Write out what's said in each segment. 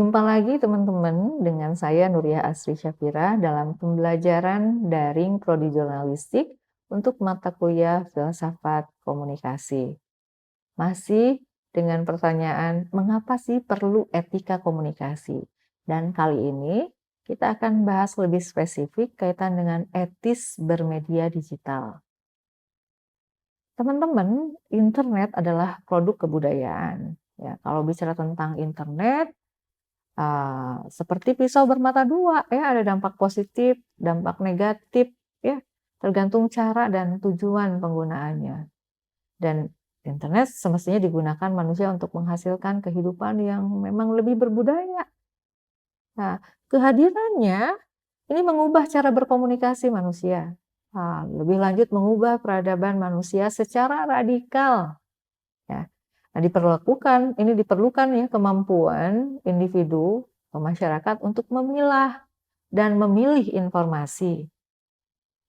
Jumpa lagi teman-teman dengan saya Nuria Asri Syafira dalam pembelajaran daring Prodi Jurnalistik untuk mata kuliah Filsafat Komunikasi. Masih dengan pertanyaan, mengapa sih perlu etika komunikasi? Dan kali ini kita akan bahas lebih spesifik kaitan dengan etis bermedia digital. Teman-teman, internet adalah produk kebudayaan. Ya, kalau bicara tentang internet, seperti pisau bermata dua ya, ada dampak positif, dampak negatif ya, tergantung cara dan tujuan penggunaannya. Dan internet semestinya digunakan manusia untuk menghasilkan kehidupan yang memang lebih berbudaya. Nah, kehadirannya ini mengubah cara berkomunikasi manusia. Lebih lanjut mengubah peradaban manusia secara radikal ya. Nah, diperlukan ya kemampuan individu atau masyarakat untuk memilah dan memilih informasi.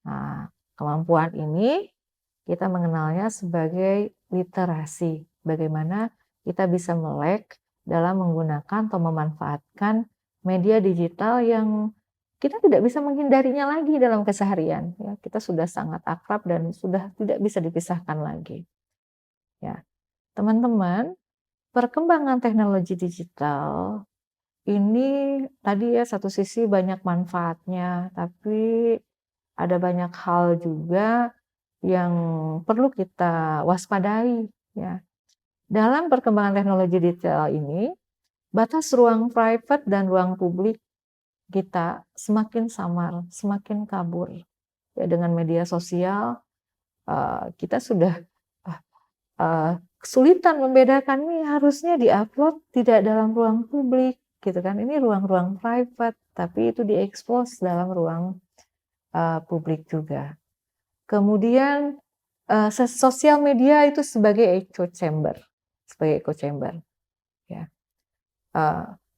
Nah, kemampuan ini kita mengenalnya sebagai literasi. Bagaimana kita bisa melek dalam menggunakan atau memanfaatkan media digital yang kita tidak bisa menghindarinya lagi dalam keseharian. Ya, kita sudah sangat akrab dan sudah tidak bisa dipisahkan lagi. Ya, teman-teman, perkembangan teknologi digital ini tadi ya satu sisi banyak manfaatnya, tapi ada banyak hal juga yang perlu kita waspadai ya. Dalam perkembangan teknologi digital ini, batas ruang private dan ruang publik kita semakin samar, semakin kabur. Ya, dengan media sosial kita sudah kesulitan membedakan nih harusnya diupload tidak dalam ruang publik gitu kan. Ini ruang-ruang private, tapi itu diekspos dalam ruang publik juga. Kemudian sosial media itu sebagai echo chamber ya.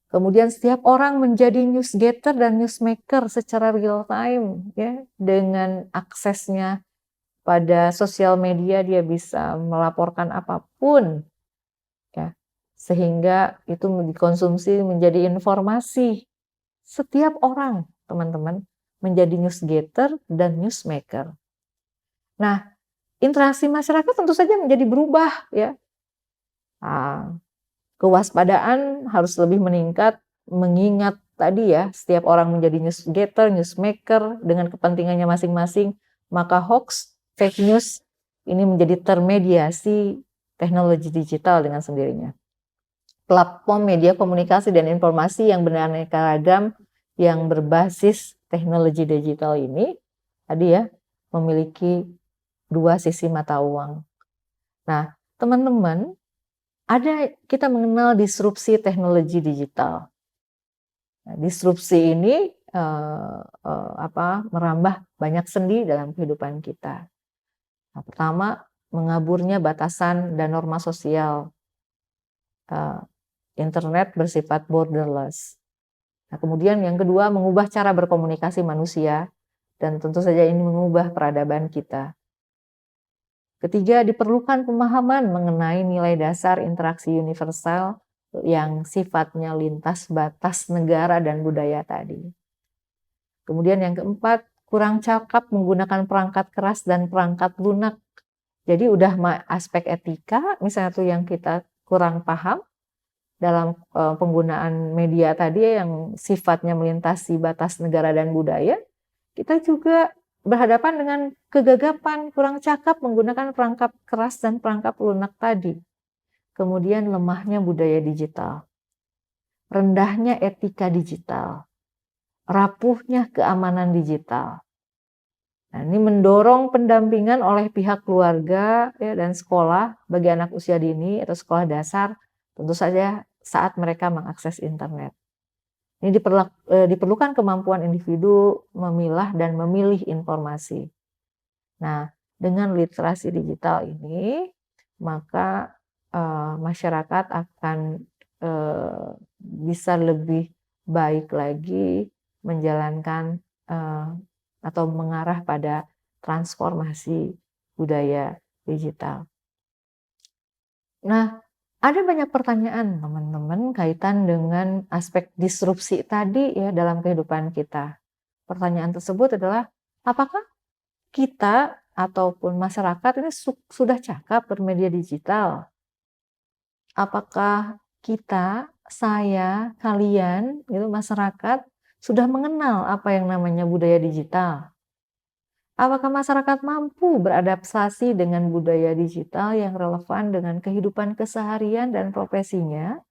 Kemudian setiap orang menjadi news getter dan newsmaker secara real time ya, dengan aksesnya pada sosial media dia bisa melaporkan apapun ya, sehingga itu dikonsumsi menjadi informasi. Setiap orang, teman-teman, menjadi news getter dan newsmaker. Nah, interaksi masyarakat tentu saja menjadi berubah ya. Kewaspadaan harus lebih meningkat mengingat tadi ya, setiap orang menjadi news getter, newsmaker dengan kepentingannya masing-masing, maka hoax, fake news ini menjadi termediasi teknologi digital dengan sendirinya. Platform media komunikasi dan informasi yang beraneka ragam yang berbasis teknologi digital ini tadi ya memiliki dua sisi mata uang. Nah, teman-teman, kita mengenal disrupsi teknologi digital. Nah, disrupsi ini merambah banyak sendi dalam kehidupan kita. Nah, pertama, mengaburnya batasan dan norma sosial. Internet bersifat borderless. Nah, kemudian yang kedua, mengubah cara berkomunikasi manusia, dan tentu saja ini mengubah peradaban kita. Ketiga, diperlukan pemahaman mengenai nilai dasar interaksi universal yang sifatnya lintas batas negara dan budaya tadi. Kemudian yang keempat, kurang cakap menggunakan perangkat keras dan perangkat lunak. Jadi udah aspek etika, misalnya tuh yang kita kurang paham dalam penggunaan media tadi yang sifatnya melintasi batas negara dan budaya, kita juga berhadapan dengan kegagapan, kurang cakap menggunakan perangkat keras dan perangkat lunak tadi. Kemudian lemahnya budaya digital, rendahnya etika digital, rapuhnya keamanan digital. Nah, ini mendorong pendampingan oleh pihak keluarga ya, dan sekolah bagi anak usia dini atau sekolah dasar, tentu saja saat mereka mengakses internet. Ini diperlukan kemampuan individu memilah dan memilih informasi. Nah, dengan literasi digital ini, maka masyarakat akan bisa lebih baik lagi menjalankan atau mengarah pada transformasi budaya digital. Nah, Ada banyak pertanyaan teman-teman kaitan dengan aspek disrupsi tadi ya dalam kehidupan kita. Pertanyaan tersebut adalah, apakah kita ataupun masyarakat ini sudah cakap bermedia digital? Apakah kita, saya, kalian, gitu, masyarakat sudah mengenal apa yang namanya budaya digital? Apakah masyarakat mampu beradaptasi dengan budaya digital yang relevan dengan kehidupan keseharian dan profesinya?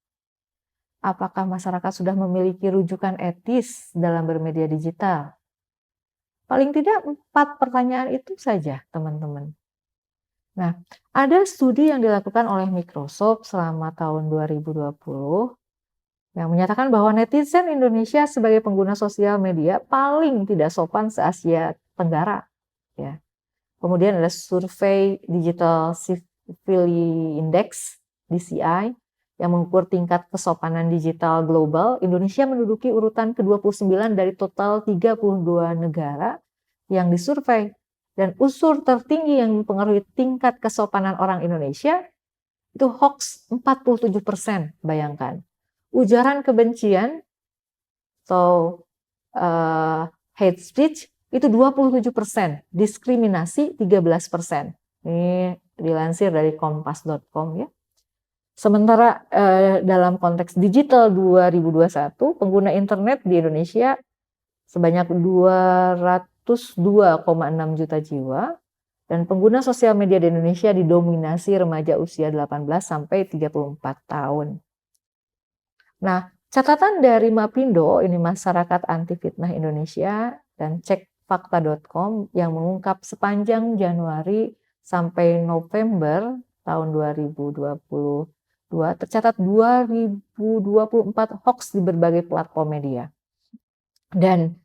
Apakah masyarakat sudah memiliki rujukan etis dalam bermedia digital? Paling tidak 4 pertanyaan itu saja, teman-teman. Nah, ada studi yang dilakukan oleh Microsoft selama tahun 2020 yang menyatakan bahwa netizen Indonesia sebagai pengguna sosial media paling tidak sopan se-Asia Tenggara, ya. Kemudian ada survei Digital Civility Index, DCI, yang mengukur tingkat kesopanan digital global. Indonesia menduduki urutan ke-29 dari total 32 negara yang disurvei. Dan unsur tertinggi yang mempengaruhi tingkat kesopanan orang Indonesia itu hoax 47%, bayangkan. Ujaran kebencian atau hate speech itu 27%, diskriminasi 13%. Ini dilansir dari kompas.com ya. Sementara dalam konteks digital 2021, pengguna internet di Indonesia sebanyak 202,6 juta jiwa dan pengguna sosial media di Indonesia didominasi remaja usia 18 sampai 34 tahun. Nah, catatan dari Mapindo, ini Masyarakat Anti Fitnah Indonesia, dan cekfakta.com yang mengungkap sepanjang Januari sampai November tahun 2022 tercatat 2024 hoax di berbagai platform media. Dan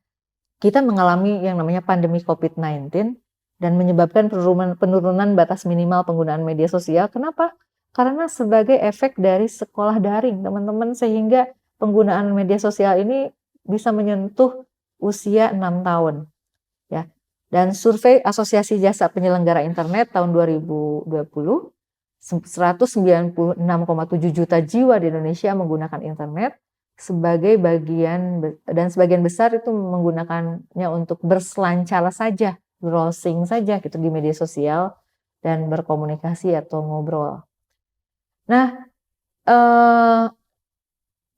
kita mengalami yang namanya pandemi COVID-19 dan menyebabkan penurunan batas minimal penggunaan media sosial. Kenapa? Karena sebagai efek dari sekolah daring, teman-teman, sehingga penggunaan media sosial ini bisa menyentuh usia 6 tahun. Ya. Dan survei Asosiasi Jasa Penyelenggara Internet tahun 2020, 196,7 juta jiwa di Indonesia menggunakan internet sebagai bagian, dan sebagian besar itu menggunakannya untuk berselancar saja, browsing saja gitu di media sosial dan berkomunikasi atau ngobrol. Nah,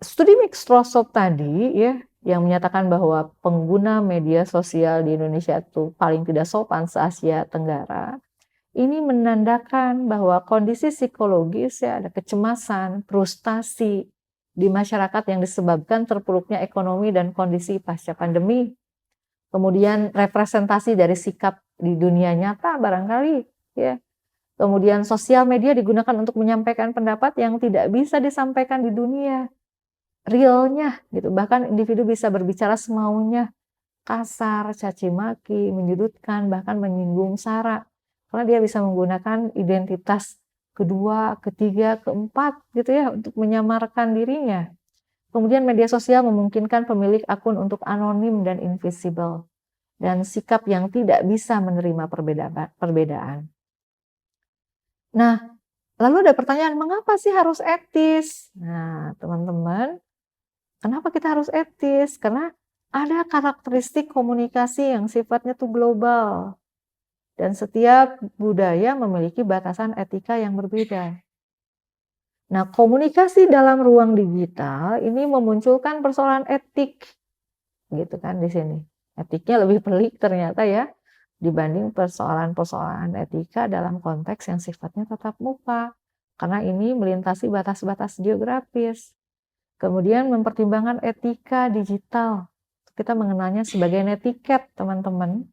studi Microsoft tadi ya yang menyatakan bahwa pengguna media sosial di Indonesia itu paling tidak sopan se-Asia Tenggara. Ini menandakan bahwa kondisi psikologis ya ada kecemasan, frustasi di masyarakat yang disebabkan terpuruknya ekonomi dan kondisi pasca pandemi. Kemudian representasi dari sikap di dunia nyata barangkali ya. Kemudian sosial media digunakan untuk menyampaikan pendapat yang tidak bisa disampaikan di dunia realnya gitu. Bahkan individu bisa berbicara semaunya, kasar, caci maki, menyudutkan, bahkan menyinggung SARA. Karena dia bisa menggunakan identitas kedua, ketiga, keempat gitu ya untuk menyamarkan dirinya. Kemudian media sosial memungkinkan pemilik akun untuk anonim dan invisible dan sikap yang tidak bisa menerima perbedaan. Nah, lalu ada pertanyaan, mengapa sih harus etis? Nah, teman-teman, kenapa kita harus etis? Karena ada karakteristik komunikasi yang sifatnya tuh global. Dan setiap budaya memiliki batasan etika yang berbeda. Nah, komunikasi dalam ruang digital ini memunculkan persoalan etik, gitu kan di sini. Etiknya lebih pelik ternyata ya, dibanding persoalan-persoalan etika dalam konteks yang sifatnya tatap muka. Karena ini melintasi batas-batas geografis. Kemudian mempertimbangkan etika digital. Kita mengenalnya sebagai netiquette, teman-teman.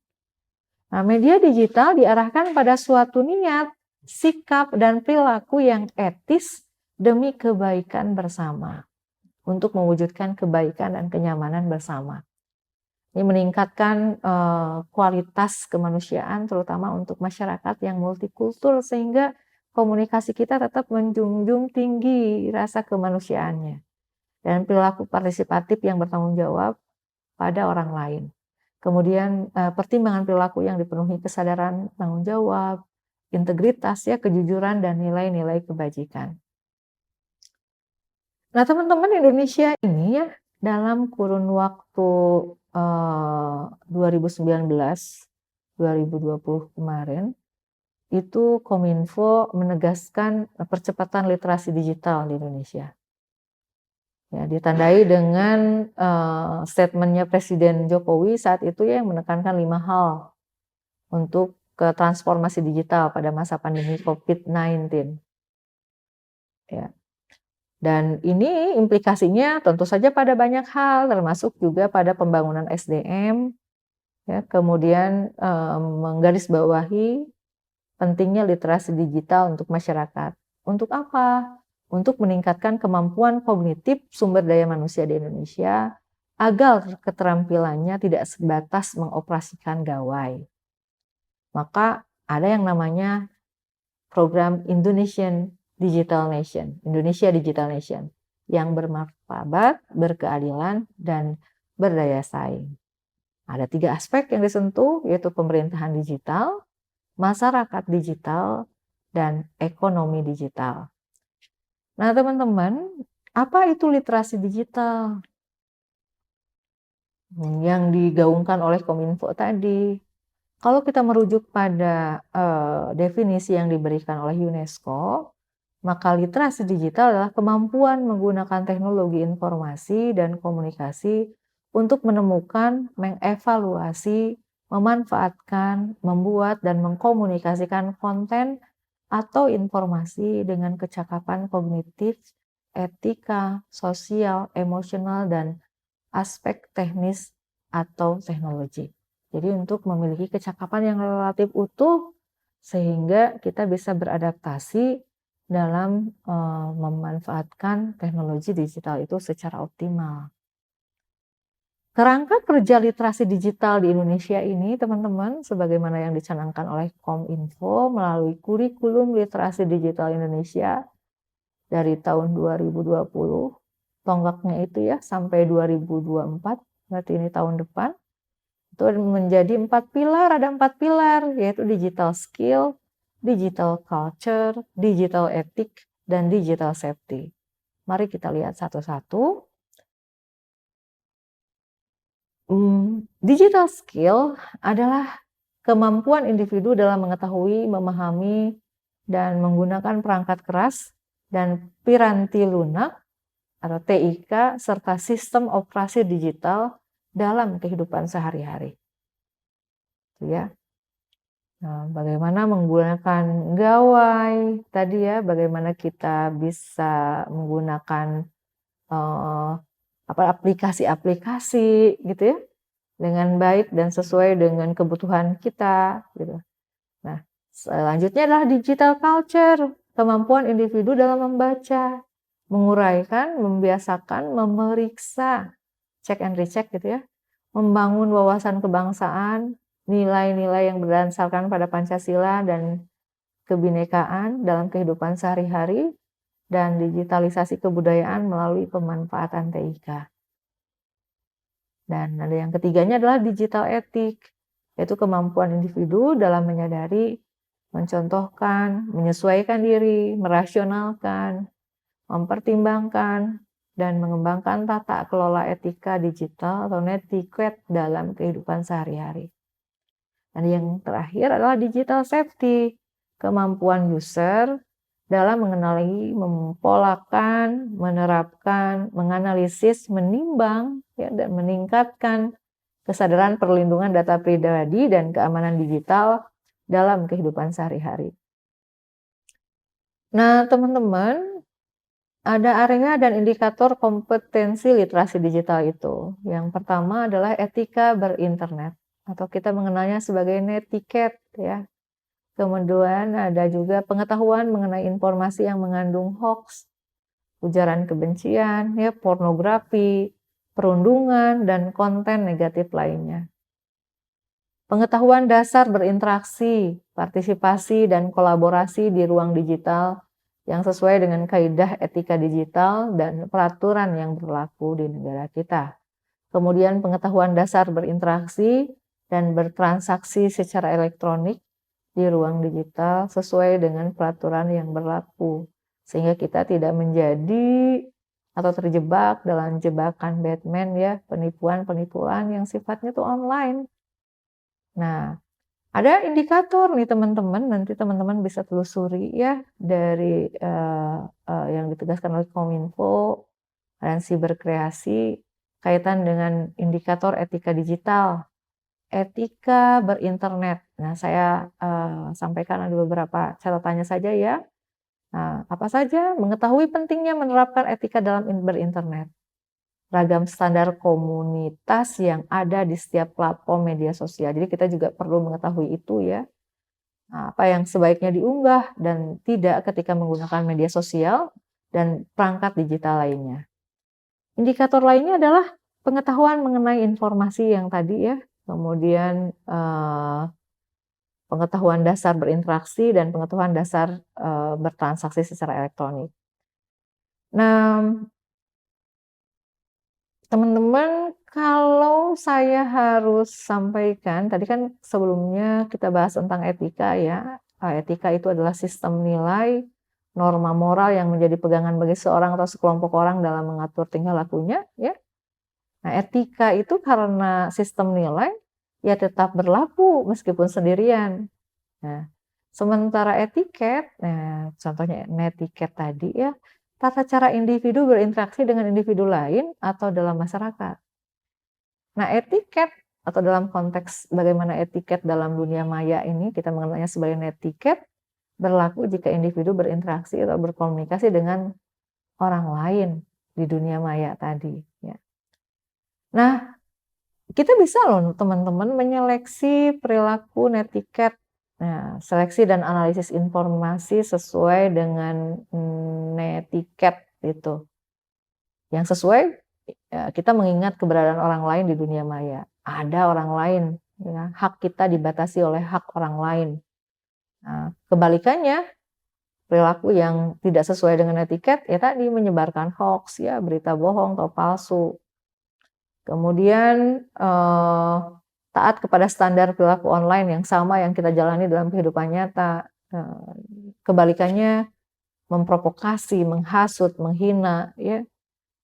Nah, media digital diarahkan pada suatu niat, sikap, dan perilaku yang etis demi kebaikan bersama. Untuk mewujudkan kebaikan dan kenyamanan bersama. Ini meningkatkan kualitas kemanusiaan terutama untuk masyarakat yang multikultur sehingga komunikasi kita tetap menjunjung tinggi rasa kemanusiaannya dan perilaku partisipatif yang bertanggung jawab pada orang lain. Kemudian pertimbangan perilaku yang dipenuhi kesadaran tanggung jawab, integritas ya, kejujuran dan nilai-nilai kebajikan. Nah, teman-teman, Indonesia ini ya, dalam kurun waktu, 2019, 2020 kemarin, itu Kominfo menegaskan, percepatan literasi digital di Indonesia. Ya, ditandai dengan, statement-nya Presiden Jokowi saat itu ya, yang menekankan 5 hal untuk ke transformasi digital pada masa pandemi COVID-19, ya. Dan ini implikasinya tentu saja pada banyak hal, termasuk juga pada pembangunan SDM, ya, kemudian, menggarisbawahi pentingnya literasi digital untuk masyarakat. Untuk apa? Untuk meningkatkan kemampuan kognitif sumber daya manusia di Indonesia, agar keterampilannya tidak sebatas mengoperasikan gawai. Maka ada yang namanya program Indonesia Digital Nation, yang bermartabat, berkeadilan, dan berdaya saing. Ada 3 aspek yang disentuh, yaitu pemerintahan digital, masyarakat digital, dan ekonomi digital. Nah, teman-teman, apa itu literasi digital? Yang digaungkan oleh Kominfo tadi. Kalau kita merujuk pada, definisi yang diberikan oleh UNESCO, maka literasi digital adalah kemampuan menggunakan teknologi informasi dan komunikasi untuk menemukan, mengevaluasi, memanfaatkan, membuat, dan mengkomunikasikan konten atau informasi dengan kecakapan kognitif, etika, sosial, emosional, dan aspek teknis atau teknologi. Jadi untuk memiliki kecakapan yang relatif utuh, sehingga kita bisa beradaptasi dalam, memanfaatkan teknologi digital itu secara optimal. Kerangka kerja literasi digital di Indonesia ini, teman-teman, sebagaimana yang dicanangkan oleh Kominfo melalui kurikulum literasi digital Indonesia dari tahun 2020, tonggaknya itu ya sampai 2024, berarti ini tahun depan, itu menjadi 4 pilar, ada 4 pilar, yaitu digital skill, digital culture, digital ethic, dan digital safety. Mari kita lihat satu-satu. Digital skill adalah kemampuan individu dalam mengetahui, memahami, dan menggunakan perangkat keras dan piranti lunak atau TIK serta sistem operasi digital dalam kehidupan sehari-hari. Ya. Nah, bagaimana menggunakan gawai tadi ya, bagaimana kita bisa menggunakan, eee, aplikasi-aplikasi gitu ya, dengan baik dan sesuai dengan kebutuhan kita gitu. Nah, selanjutnya adalah digital culture, kemampuan individu dalam membaca, menguraikan, membiasakan, memeriksa, check and recheck gitu ya, membangun wawasan kebangsaan, nilai-nilai yang berdasarkan pada Pancasila dan kebinekaan dalam kehidupan sehari-hari, dan digitalisasi kebudayaan melalui pemanfaatan TIK. Dan ada yang ketiganya adalah digital etik, yaitu kemampuan individu dalam menyadari, mencontohkan, menyesuaikan diri, merasionalkan, mempertimbangkan, dan mengembangkan tata kelola etika digital atau netiquette dalam kehidupan sehari-hari. Dan yang terakhir adalah digital safety, kemampuan user dalam mengenali, mempolakan, menerapkan, menganalisis, menimbang, ya, dan meningkatkan kesadaran perlindungan data pribadi dan keamanan digital dalam kehidupan sehari-hari. Nah, teman-teman, ada area dan indikator kompetensi literasi digital itu. Yang pertama adalah etika berinternet, atau kita mengenalnya sebagai netiquette ya. Kemudian ada juga pengetahuan mengenai informasi yang mengandung hoax, ujaran kebencian, ya, pornografi, perundungan, dan konten negatif lainnya. Pengetahuan dasar berinteraksi, partisipasi, dan kolaborasi di ruang digital yang sesuai dengan kaidah etika digital dan peraturan yang berlaku di negara kita. Kemudian pengetahuan dasar berinteraksi dan bertransaksi secara elektronik di ruang digital sesuai dengan peraturan yang berlaku, sehingga kita tidak menjadi atau terjebak dalam jebakan Batman ya, penipuan-penipuan yang sifatnya tuh online. Nah, ada indikator nih teman-teman, nanti teman-teman bisa telusuri ya dari, yang ditegaskan oleh Kominfo dan Siberkreasi kaitan dengan indikator etika digital, etika berinternet. Nah, saya, sampaikan ada beberapa catatannya saja ya. Nah, apa saja? Mengetahui pentingnya menerapkan etika dalam berinternet. Ragam standar komunitas yang ada di setiap platform media sosial. Jadi kita juga perlu mengetahui itu ya. Nah, apa yang sebaiknya diunggah dan tidak ketika menggunakan media sosial dan perangkat digital lainnya. Indikator lainnya adalah pengetahuan mengenai informasi yang tadi ya, kemudian pengetahuan dasar berinteraksi dan pengetahuan dasar bertransaksi secara elektronik. Nah, teman-teman, kalau saya harus sampaikan, tadi kan sebelumnya kita bahas tentang etika ya. Etika itu adalah sistem nilai, norma moral yang menjadi pegangan bagi seorang atau sekelompok orang dalam mengatur tingkah lakunya ya. Nah, etika itu karena sistem nilai ya tetap berlaku meskipun sendirian. Nah, sementara etiket, nah contohnya netiket tadi ya, tata cara individu berinteraksi dengan individu lain atau dalam masyarakat. Nah, etiket atau dalam konteks bagaimana etiket dalam dunia maya ini kita mengenalnya sebagai netiket berlaku jika individu berinteraksi atau berkomunikasi dengan orang lain di dunia maya tadi ya. Nah, kita bisa loh teman-teman menyeleksi perilaku netiket. Nah, seleksi dan analisis informasi sesuai dengan netiket itu. Yang sesuai kita mengingat keberadaan orang lain di dunia maya. Ada orang lain, ya, hak kita dibatasi oleh hak orang lain. Nah, kebalikannya, perilaku yang tidak sesuai dengan etiket ya tadi menyebarkan hoax ya, berita bohong atau palsu. Kemudian taat kepada standar perilaku online yang sama yang kita jalani dalam kehidupan nyata. Kebalikannya memprovokasi, menghasut, menghina ya.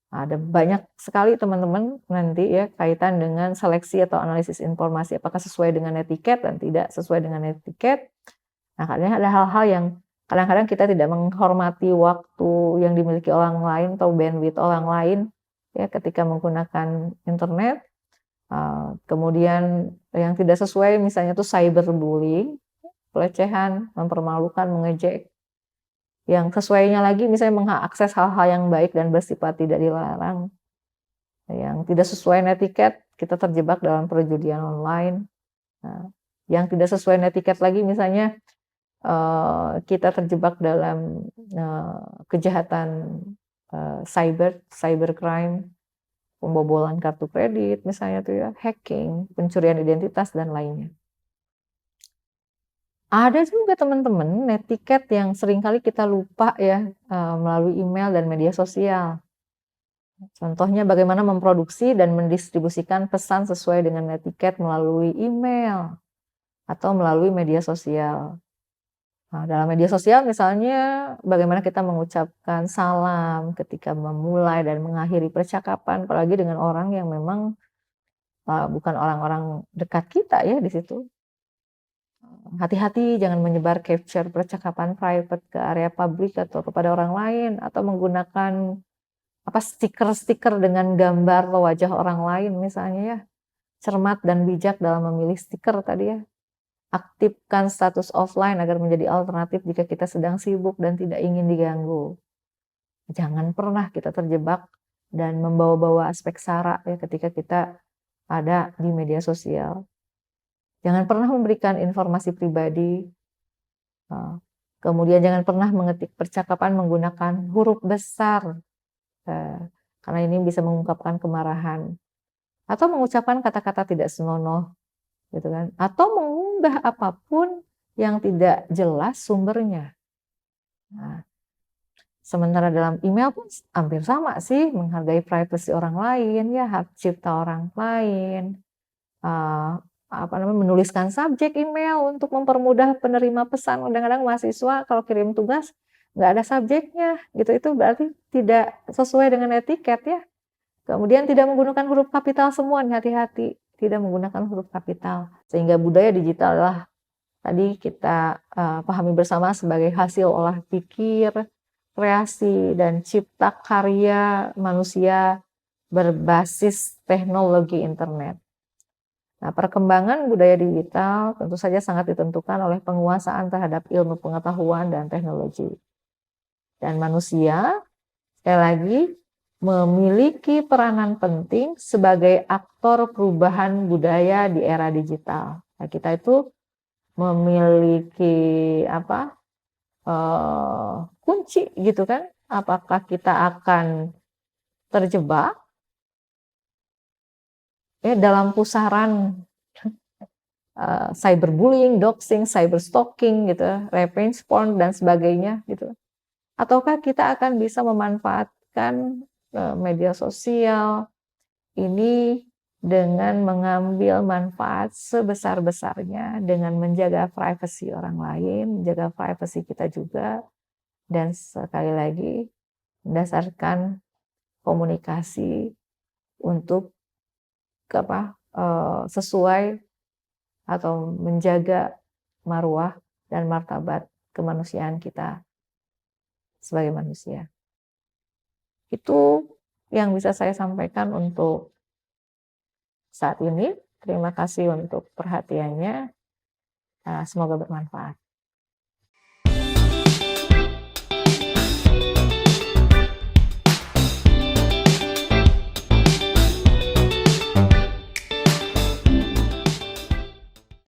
Ada banyak sekali teman-teman nanti ya kaitan dengan seleksi atau analisis informasi apakah sesuai dengan etiket dan tidak sesuai dengan etiket. Nah, kadang ada hal-hal yang kadang-kadang kita tidak menghormati waktu yang dimiliki orang lain atau bandwidth orang lain ya ketika menggunakan internet. Kemudian yang tidak sesuai misalnya tuh cyberbullying, pelecehan, mempermalukan, mengejek. Yang sesuainya lagi misalnya mengakses hal-hal yang baik dan bersifat tidak dilarang. Yang tidak sesuai netiket, kita terjebak dalam perjudian online. Nah, yang tidak sesuai netiket lagi misalnya kita terjebak dalam kejahatan cybercrime, pembobolan kartu kredit misalnya tuh ya, hacking, pencurian identitas dan lainnya. Ada juga teman-teman netiket yang seringkali kita lupa ya melalui email dan media sosial. Contohnya bagaimana memproduksi dan mendistribusikan pesan sesuai dengan netiket melalui email atau melalui media sosial. Nah, dalam media sosial misalnya bagaimana kita mengucapkan salam ketika memulai dan mengakhiri percakapan, apalagi dengan orang yang memang bukan orang-orang dekat kita ya di situ. Hati-hati jangan menyebar capture percakapan private ke area publik atau kepada orang lain atau menggunakan stiker-stiker dengan gambar atau wajah orang lain misalnya ya. Cermat dan bijak dalam memilih stiker tadi ya. Aktifkan status offline agar menjadi alternatif jika kita sedang sibuk dan tidak ingin diganggu. Jangan pernah kita terjebak dan membawa-bawa aspek sara ya ketika kita ada di media sosial. Jangan pernah memberikan informasi pribadi. Kemudian jangan pernah mengetik percakapan menggunakan huruf besar. Karena ini bisa mengungkapkan kemarahan. Atau mengucapkan kata-kata tidak senonoh. Gitu kan. Atau mengunggah apapun yang tidak jelas sumbernya. Nah, sementara dalam email pun hampir sama sih, menghargai privasi orang lain, ya hak cipta orang lain, menuliskan subjek email untuk mempermudah penerima pesan. Kadang-kadang mahasiswa kalau kirim tugas nggak ada subjeknya gitu, itu berarti tidak sesuai dengan etiket ya. Kemudian tidak menggunakan huruf kapital semua nih, hati-hati, tidak menggunakan huruf kapital. Sehingga budaya digital adalah tadi kita, pahami bersama sebagai hasil olah pikir, kreasi, dan cipta karya manusia berbasis teknologi internet. Nah, perkembangan budaya digital tentu saja sangat ditentukan oleh penguasaan terhadap ilmu pengetahuan dan teknologi. Dan manusia, sekali lagi, memiliki peranan penting sebagai aktor perubahan budaya di era digital. Nah, kita itu memiliki apa? Kunci gitu kan? Apakah kita akan terjebak ya dalam pusaran cyberbullying, doxing, cyberstalking gitu, revenge porn dan sebagainya gitu. Ataukah kita akan bisa memanfaatkan media sosial ini dengan mengambil manfaat sebesar-besarnya dengan menjaga privasi orang lain, menjaga privasi kita juga, dan sekali lagi berdasarkan komunikasi untuk sesuai atau menjaga marwah dan martabat kemanusiaan kita sebagai manusia. Itu yang bisa saya sampaikan untuk saat ini. Terima kasih untuk perhatiannya. Semoga bermanfaat.